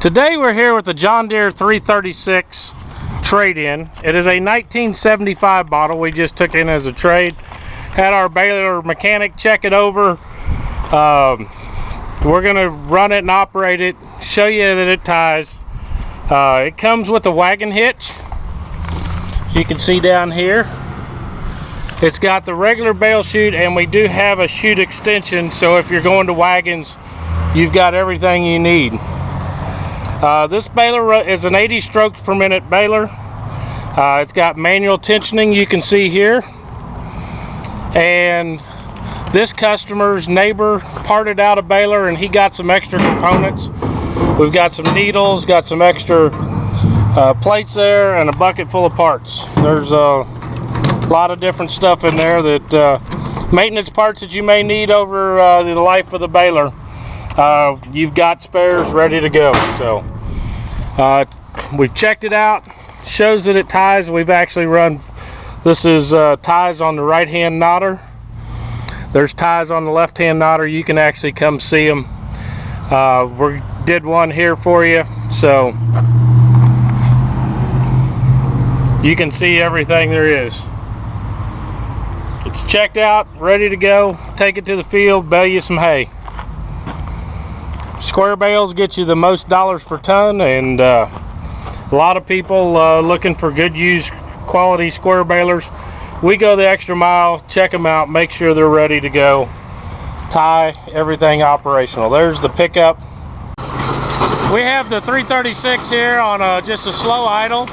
Today we're here with the John Deere 336 trade-in. It is a 1975 model we just took in as a trade. Had our Baler mechanic check it over. We're going to run it and operate it, show you that it ties. It comes with a wagon hitch. You can see down here. It's got the regular Bale chute, and we do have a chute extension, so if you're going to wagons, you've got everything you need. This baler is an 80 strokes per minute baler. It's got manual tensioning, you can see here. And this customer's neighbor parted out a baler and he got some extra components. We've got some needles, got some extra plates there, and a bucket full of parts. There's a lot of different stuff in there that maintenance parts that you may need over the life of the baler. You've got spares ready to go. So we've checked it out, shows that it ties. We've actually run, this is ties on the right hand knotter, there's ties on the left hand knotter. You can actually come see them. We did one here for you, so you can see everything there is. It's checked out, ready to go. Take it to the field, bale you some hay. Square bales get you the most dollars per ton, and a lot of people looking for good used quality square balers. We go the extra mile, check them out, make sure they're ready to go, tie, everything operational. There's the pickup. We have the 336 here on just a slow idle.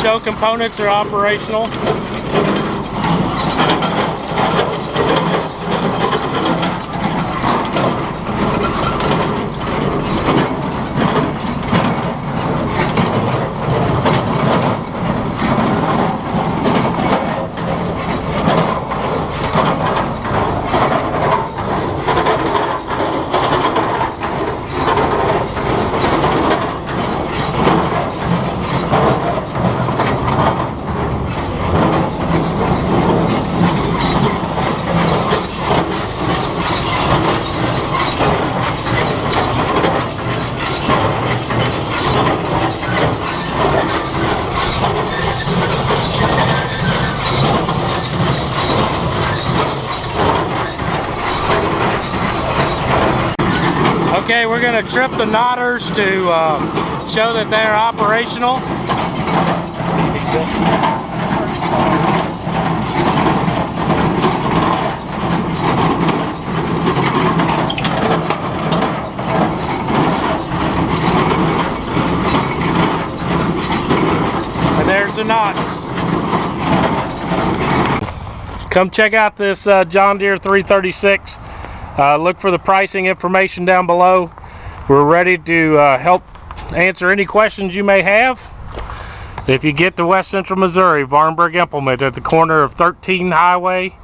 Show components are operational. Okay, we're going to trip the knotters to show that they're operational. And there's the knots. Come check out this John Deere 336. Look for the pricing information down below. We're ready to help answer any questions you may have. If you get to West Central Missouri, Vahrenberg Implement at the corner of 13 Highway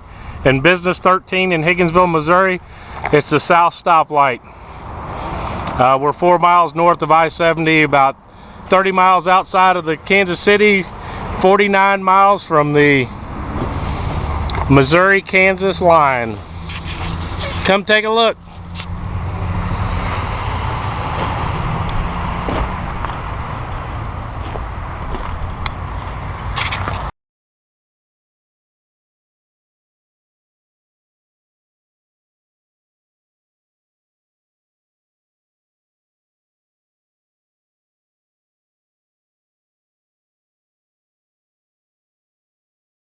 and Business 13 in Higginsville, Missouri, it's the south stoplight. We're 4 miles north of I-70, about 30 miles outside of the Kansas City, 49 miles from the Missouri-Kansas line. Come take a look.